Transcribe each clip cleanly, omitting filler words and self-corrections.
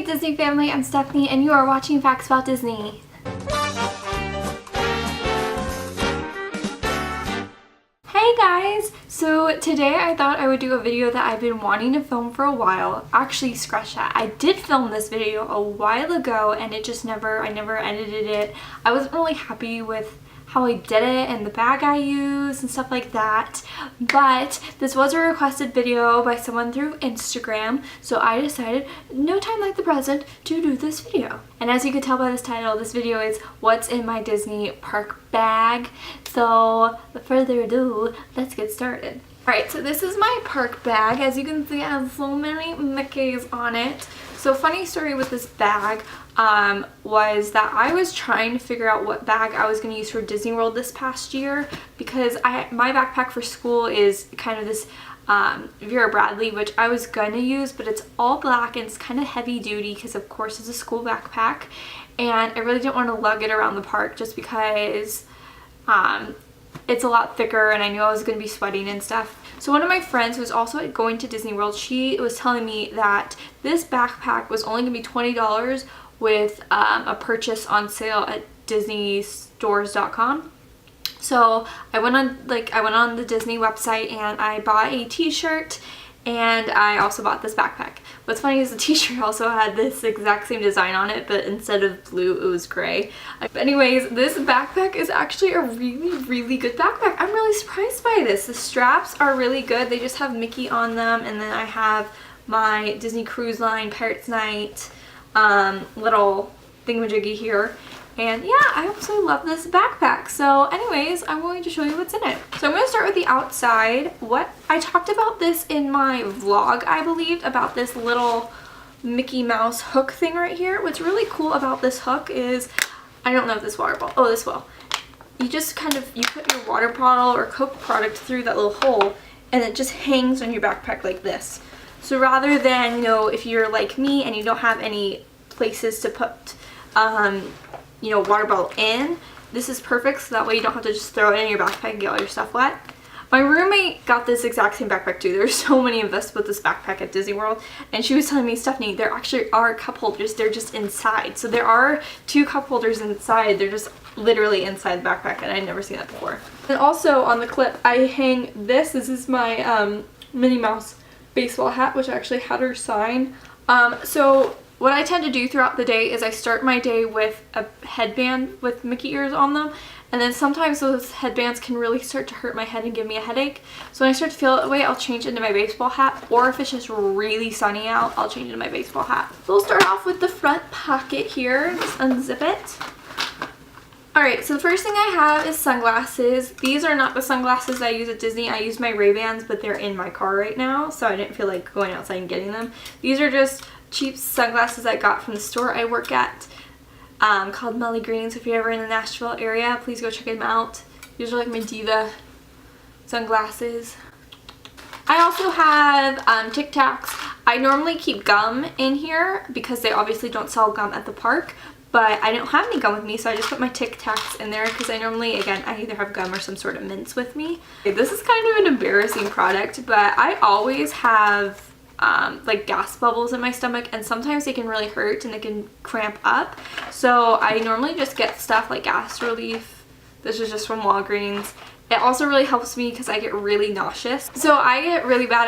Disney family, I'm Stephanie and you are watching Facts About Disney. Hey guys! So today I thought I would do a video that I've been wanting to film for a while. Actually, scratch that. I did film this video a while ago and I never edited it. I wasn't really happy with how I did it and the bag I used and stuff like that, but this was a requested video by someone through Instagram, so I decided, no time like the present, to do this video. And as you can tell by this title, this video is what's in my Disney park bag. So without further ado, let's get started. Alright, so this is my park bag. As you can see, it has so many Mickeys on it. So funny story with this bag was that I was trying to figure out what bag I was going to use for Disney World this past year, because my backpack for school is kind of this Vera Bradley, which I was going to use, but it's all black and it's kind of heavy duty because of course it's a school backpack, and I really didn't want to lug it around the park just because it's a lot thicker and I knew I was going to be sweating and stuff. So one of my friends who's also going to Disney World, she was telling me that this backpack was only going to be $20 with a purchase on sale at disneystores.com. So I went on the Disney website and I bought a t-shirt, and I also bought this backpack. What's funny is the t-shirt also had this exact same design on it, but instead of blue it was gray. But anyways, this backpack is actually a really good backpack. I'm really surprised by this. The straps are really good. They just have Mickey on them, and then I have my Disney Cruise Line Pirates Night little thingamajiggy here. And yeah, I absolutely love this backpack. So anyways, I'm going to show you what's in it. So I'm going to start with the outside. I talked about this in my vlog, I believe, about this little Mickey Mouse hook thing right here. What's really cool about this hook is, I don't know if this water bottle, oh this will. You just you put your water bottle or Coke product through that little hole and it just hangs on your backpack like this. So rather than, you know, if you're like me and you don't have any places to put you know, water bottle in, this is perfect, so that way you don't have to just throw it in your backpack and get all your stuff wet. My roommate got this exact same backpack too. There's so many of us with this backpack at Disney World, and she was telling me, Stephanie, there actually are cup holders, they're just inside. So there are 2 cup holders inside, they're just literally inside the backpack, and I'd never seen that before. And also on the clip I hang this is my Minnie Mouse baseball hat, which I actually had her sign. So what I tend to do throughout the day is I start my day with a headband with Mickey ears on them, and then sometimes those headbands can really start to hurt my head and give me a headache. So when I start to feel that way, I'll change into my baseball hat, or if it's just really sunny out, I'll change into my baseball hat. So we'll start off with the front pocket here. Just unzip it. Alright, so the first thing I have is sunglasses. These are not the sunglasses I use at Disney. I use my Ray-Bans, but they're in my car right now, so I didn't feel like going outside and getting them. These are just cheap sunglasses I got from the store I work at called Melly Green. So if you're ever in the Nashville area, please go check them out. These are like my Diva sunglasses. I also have Tic Tacs. I normally keep gum in here because they obviously don't sell gum at the park, but I don't have any gum with me, so I just put my Tic Tacs in there because I normally, again, I either have gum or some sort of mints with me. This is kind of an embarrassing product, but I always have like gas bubbles in my stomach, and sometimes they can really hurt and they can cramp up. So I normally just get stuff like gas relief. This is just from Walgreens. It also really helps me because I get really nauseous. So I get really bad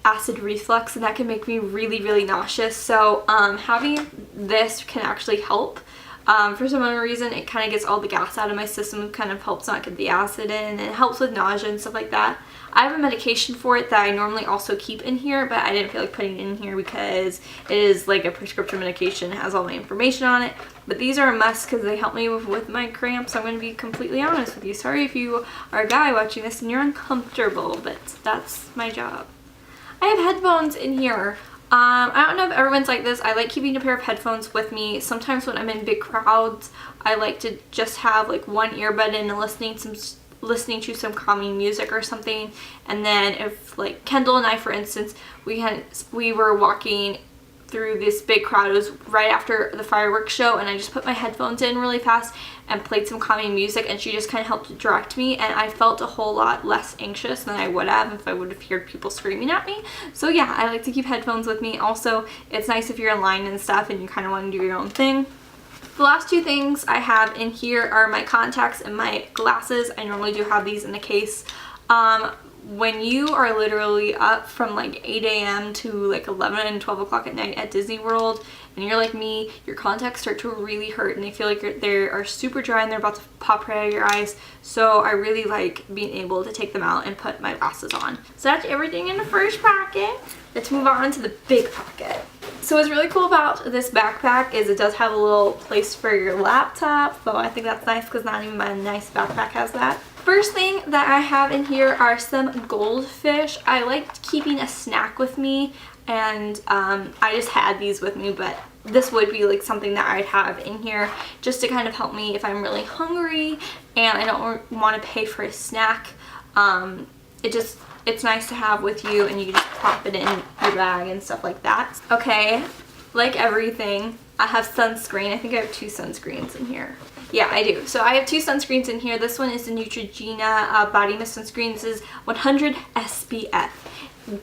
acid reflux, and that can make me really nauseous. So having this can actually help. For some reason, it kind of gets all the gas out of my system and kind of helps not get the acid in, and it helps with nausea and stuff like that. I have a medication for it that I normally also keep in here, but I didn't feel like putting it in here because it is like a prescription medication. It has all my information on it. But these are a must because they help me with my cramps. I'm going to be completely honest with you. Sorry if you are a guy watching this and you're uncomfortable, but that's my job. I have headphones in here. I don't know if everyone's like this. I like keeping a pair of headphones with me. Sometimes when I'm in big crowds, I like to just have like one earbud in and listening to some calming music or something. And then if like Kendall and I, for instance, we were walking through this big crowd. It was right after the fireworks show, and I just put my headphones in really fast and played some calming music, and she just kind of helped direct me, and I felt a whole lot less anxious than I would have if I would have heard people screaming at me. So yeah, I like to keep headphones with me. Also, it's nice if you're in line and stuff and you kind of want to do your own thing. The last two things I have in here are my contacts and my glasses. I normally do have these in a case. When you are literally up from like 8 a.m. to like 11 and 12 o'clock at night at Disney World, and you're like me, your contacts start to really hurt and they feel like they are super dry and they're about to pop right out of your eyes. So I really like being able to take them out and put my glasses on. So that's everything in the first pocket. Let's move on to the big pocket. So what's really cool about this backpack is it does have a little place for your laptop. So I think that's nice because not even my nice backpack has that. First thing that I have in here are some goldfish. I like keeping a snack with me, and I just had these with me, but this would be like something that I'd have in here just to kind of help me if I'm really hungry and I don't want to pay for a snack. It's nice to have with you, and you can just pop it in your bag and stuff like that. Okay, like everything, I have sunscreen. I think I have 2 sunscreens in here. Yeah, I do. So I have 2 sunscreens in here. This one is the Neutrogena Body Mist Sunscreen. This is 100 SPF.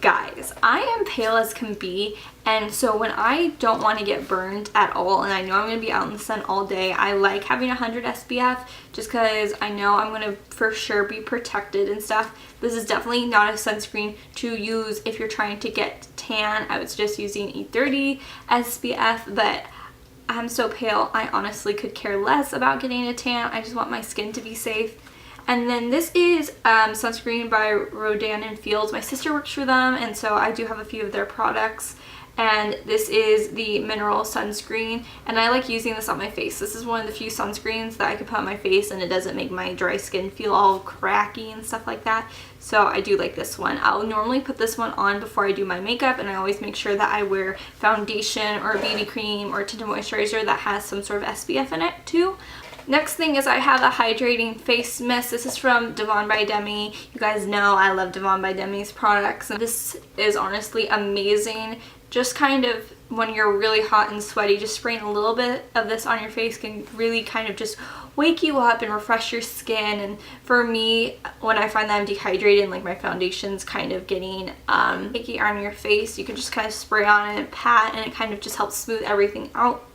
Guys, I am pale as can be, and so when I don't want to get burned at all and I know I'm going to be out in the sun all day, I like having 100 SPF just because I know I'm going to for sure be protected and stuff. This is definitely not a sunscreen to use if you're trying to get tan. I was just using E30 SPF, but I'm so pale, I honestly could care less about getting a tan. I just want my skin to be safe. And then this is sunscreen by Rodan and Fields. My sister works for them, and so I do have a few of their products. And this is the mineral sunscreen, and I like using this on my face. This is one of the few sunscreens that I can put on my face and it doesn't make my dry skin feel all cracky and stuff like that. So I do like this one. I'll normally put this one on before I do my makeup, and I always make sure that I wear foundation or BB cream or tinted moisturizer that has some sort of SPF in it too. Next thing is I have a hydrating face mist. This is from Devon by Demi. You guys know I love Devon by Demi's products. This is honestly amazing. Just kind of when you're really hot and sweaty, just spraying a little bit of this on your face can really kind of just wake you up and refresh your skin. And for me, when I find that I'm dehydrated and like my foundation's kind of getting icky on your face, you can just kind of spray on it and pat, and it kind of just helps smooth everything out.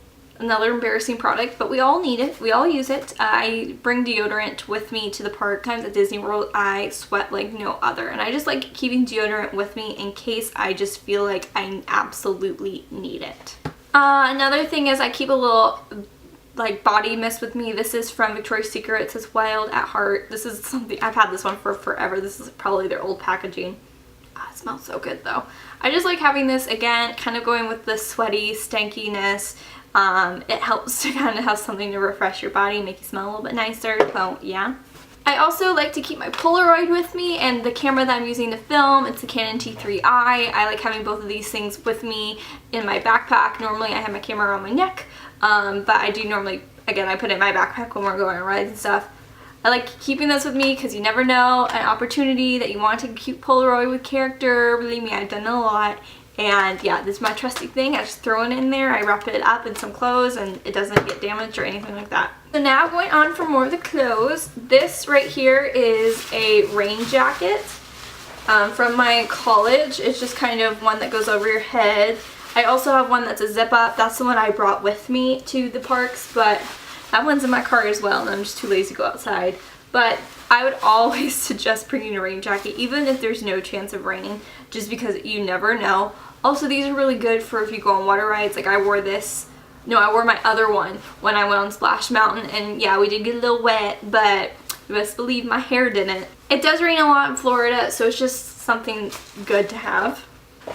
Another embarrassing product, but we all need it. We all use it. I bring deodorant with me to the park. Times at Disney World, I sweat like no other, and I just like keeping deodorant with me in case I just feel like I absolutely need it. Another thing is I keep a little like body mist with me. This is from Victoria's Secret. It says Wild at Heart. This is something, I've had this one for forever. This is probably their old packaging. It smells so good though. I just like having this, again, kind of going with the sweaty stankiness. It helps to kind of have something to refresh your body, make you smell a little bit nicer. So yeah. I also like to keep my Polaroid with me, and the camera that I'm using to film, it's the Canon T3i. I like having both of these things with me in my backpack. Normally I have my camera around my neck, but I do normally, again, I put it in my backpack when we're going on rides and stuff. I like keeping this with me because you never know, an opportunity that you want to take a cute Polaroid with character. Believe me, I've done it a lot. And yeah, this is my trusty thing. I just throw it in there, I wrap it up in some clothes, and it doesn't get damaged or anything like that. So now going on for more of the clothes. This right here is a rain jacket from my college. It's just kind of one that goes over your head. I also have one that's a zip up. That's the one I brought with me to the parks, but that one's in my car as well, and I'm just too lazy to go outside. But I would always suggest bringing a rain jacket, even if there's no chance of rain, just because you never know. Also, these are really good for if you go on water rides. Like I wore my other one when I went on Splash Mountain, and yeah, we did get a little wet, but you best believe my hair didn't. It does rain a lot in Florida, so it's just something good to have.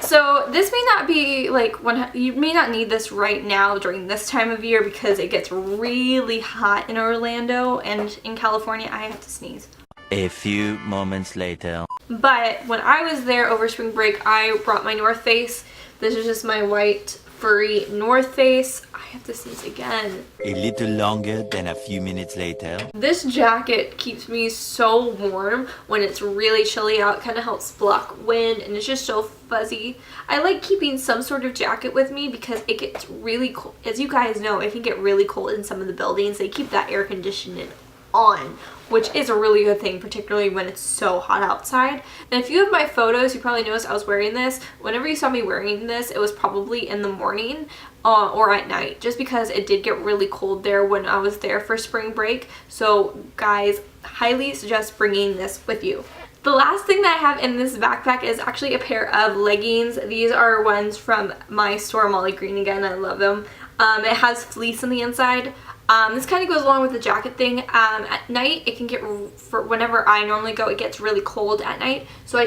So this may not be like, you may not need this right now during this time of year because it gets really hot in Orlando, and in California I have to sneeze. A few moments later. But when I was there over spring break, I brought my North Face. This is just my white furry North Face. I have to sneeze again. A little longer than a few minutes later. This jacket keeps me so warm when it's really chilly out. It kind of helps block wind, and it's just so fuzzy. I like keeping some sort of jacket with me because it gets really cold. As you guys know, it can get really cold in some of the buildings. They keep that air conditioning on, which is a really good thing, particularly when it's so hot outside. And if you have my photos, you probably noticed I was wearing this. Whenever you saw me wearing this, it was probably in the morning or at night, just because it did get really cold there when I was there for spring break. So guys, highly suggest bringing this with you. The last thing that I have in this backpack is actually a pair of leggings. These are ones from my store, Molly Green. Again, I love them. It has fleece on the inside. This kind of goes along with the jacket thing. At night, it can get, for whenever I normally go, it gets really cold at night. So I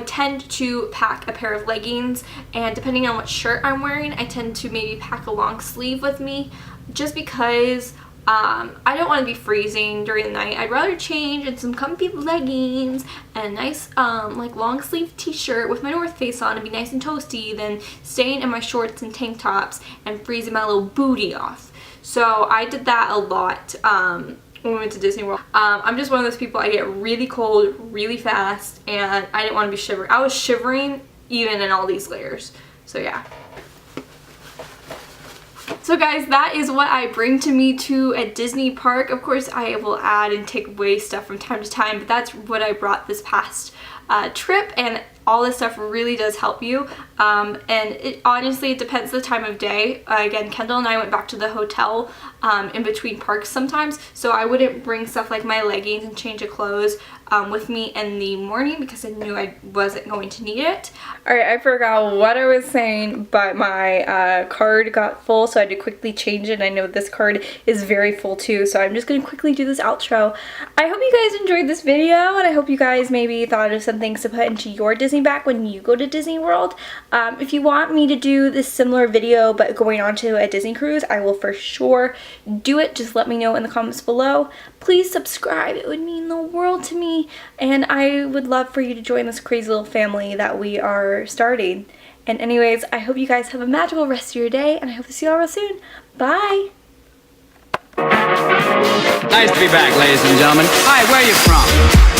tend to pack a pair of leggings, and depending on what shirt I'm wearing, I tend to maybe pack a long sleeve with me, just because I don't want to be freezing during the night. I'd rather change in some comfy leggings and a nice like long sleeve t-shirt with my North Face on and be nice and toasty than staying in my shorts and tank tops and freezing my little booty off. So I did that a lot when we went to Disney World. I'm just one of those people, I get really cold really fast, and I didn't want to be shivering. I was shivering even in all these layers. So yeah. So guys, that is what I bring to me to a Disney park. Of course, I will add and take away stuff from time to time, but that's what I brought this past trip, and all this stuff really does help you. And honestly, it depends the time of day. Again, Kendall and I went back to the hotel in between parks sometimes, so I wouldn't bring stuff like my leggings and change of clothes with me in the morning because I knew I wasn't going to need it. Alright, I forgot what I was saying, but my card got full, so I had to quickly change it. I know this card is very full too, so I'm just going to quickly do this outro. I hope you guys enjoyed this video, and I hope you guys maybe thought of some things to put into your Disney bag when you go to Disney World. If you want me to do this similar video but going on to a Disney cruise, I will for sure do it. Just let me know in the comments below. Please subscribe, it would mean the world to me, and I would love for you to join this crazy little family that we are starting. And anyways, I hope you guys have a magical rest of your day, and I hope to see you all real soon. Bye! Nice to be back, ladies and gentlemen. Hi, where are you from?